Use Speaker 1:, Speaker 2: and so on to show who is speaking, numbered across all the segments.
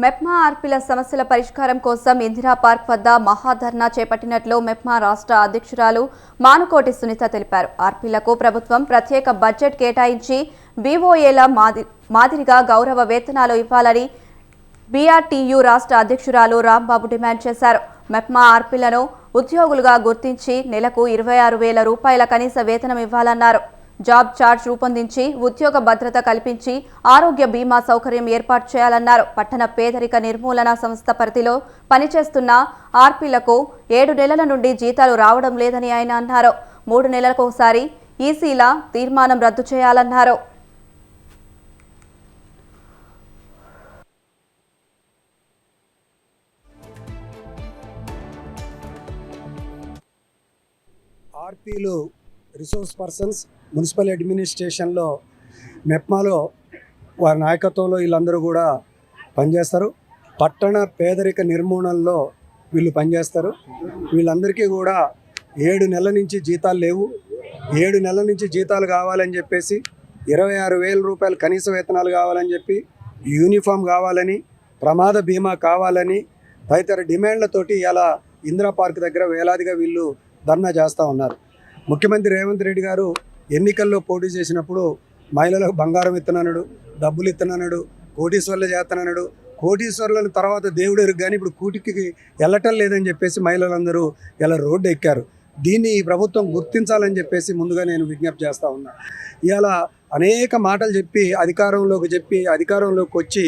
Speaker 1: మెప్మా ఆర్పీల సమస్యల పరిష్కారం కోసం ఇందిరా పార్క్ వద్ద మహాధర్నా చేపట్టినట్లు మెప్మా రాష్ట్ర అధ్యక్షురాలు మానుకోటి సునీత తెలిపారు. ఆర్పీలకు ప్రభుత్వం ప్రత్యేక బడ్జెట్ కేటాయించి బీఓఏల మాదిరిగా గౌరవ వేతనాలు ఇవ్వాలని బీఆర్టీయూ రాష్ట్ర అధ్యక్షురాలు రాంబాబు డిమాండ్ చేశారు. మెప్మా ఆర్పీలను ఉద్యోగులుగా గుర్తించి నెలకు 26,000 రూపాయల కనీస వేతనం ఇవ్వాలన్నారు. జాబ్ చార్ట్ రూపొందించి ఉద్యోగ భద్రత కల్పించి ఆరోగ్య బీమా సౌకర్యం ఏర్పాటు చేయాలన్నారు. పట్టణ పేదరిక నిర్మూలన సంస్థ పరిధిలో పనిచేస్తున్న ఆర్పీలకు 7 నెలల నుండి జీతాలు రావడం లేదని ఆయన అన్నారు. 3 నెలలకోసారి ఈసీల తీర్మానం రద్దు చేయాలన్నారు.
Speaker 2: ఆర్పీలు రిసోర్స్ పర్సన్స్ మున్సిపల్ అడ్మినిస్ట్రేషన్లో మెప్మాలో వారి నాయకత్వంలో వీళ్ళందరూ కూడా పనిచేస్తారు. పట్టణ పేదరిక నిర్మూలనలో వీళ్ళు పనిచేస్తారు. వీళ్ళందరికీ కూడా 7 నెలల నుంచి జీతాలు లేవు. 7 నెలల నుంచి జీతాలు కావాలని చెప్పేసి 26,000 రూపాయలు కనీస వేతనాలు కావాలని చెప్పి, యూనిఫామ్ కావాలని, ప్రమాద బీమా కావాలని తదితర డిమాండ్లతోటి ఇలా ఇందిరా పార్క్ దగ్గర వేలాదిగా వీళ్ళు ధర్నా చేస్తూ ఉన్నారు. ముఖ్యమంత్రి రేవంత్ రెడ్డి గారు ఎన్నికల్లో పోటీ చేసినప్పుడు మహిళలకు బంగారం ఇస్తున్నాడు, డబ్బులు ఇస్తున్నాడు, కోటీశ్వర్లు చేస్తున్నాడు. కోటీశ్వర్లను తర్వాత దేవుడు ఎరుగు, కానీ ఇప్పుడు కూటికి వెళ్ళటం లేదని చెప్పేసి మహిళలందరూ ఇలా రోడ్డు ఎక్కారు. దీన్ని ఈ ప్రభుత్వం గుర్తించాలని చెప్పేసి ముందుగా నేను విజ్ఞప్తి చేస్తూ ఉన్నా. ఇలా అనేక మాటలు చెప్పి అధికారంలోకి వచ్చి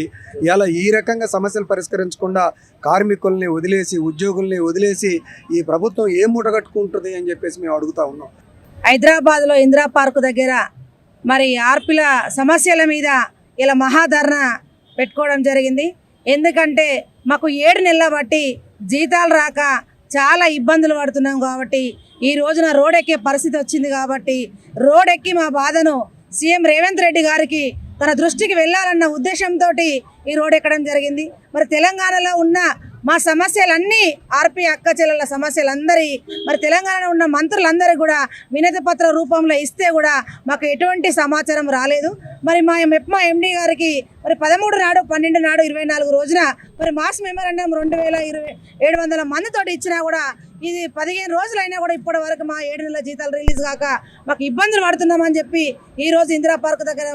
Speaker 2: ఇలా ఈ రకంగా సమస్యలు పరిష్కరించకుండా కార్మికుల్ని వదిలేసి, ఉద్యోగుల్ని వదిలేసి ఈ ప్రభుత్వం ఏం మూటగట్టుకుంటుంది అని చెప్పేసి మేము అడుగుతూ ఉన్నాం.
Speaker 3: హైదరాబాద్లో ఇందిరా పార్క్ దగ్గర మరి ఆర్పీల సమస్యల మీద ఇలా మహాధర్నా పెట్టుకోవడం జరిగింది. ఎందుకంటే మాకు 7 నెలల బట్టి జీతాలు రాక చాలా ఇబ్బందులు పడుతున్నాం కాబట్టి ఈ రోజున రోడ్డెక్కే పరిస్థితి వచ్చింది. కాబట్టి రోడ్డెక్కి మా బాధను సీఎం రేవంత్ రెడ్డి గారికి తన దృష్టికి వెళ్ళాలన్న ఉద్దేశంతో ఈ రోడ్ ఎక్కడం జరిగింది. మరి తెలంగాణలో ఉన్న మా సమస్యలన్నీ ఆర్పీ అక్క చెల్లెల సమస్యలందరి మరి తెలంగాణలో ఉన్న మంత్రులందరూ కూడా వినతి పత్ర రూపంలో ఇస్తే కూడా మాకు ఎటువంటి సమాచారం రాలేదు. మరి మా మెప్మా ఎండి గారికి మరి 13 నాడు 12 నాడు 24 రోజున మరి మాస్ మెమోరాండం 2,700 మందితో ఇచ్చినా కూడా ఇది 15 రోజులైనా కూడా ఇప్పటి వరకు మా 7 నెలల జీతాలు రిలీజ్ కాక మాకు ఇబ్బందులు పడుతున్నామని చెప్పి ఈరోజు ఇందిరా పార్క్ దగ్గర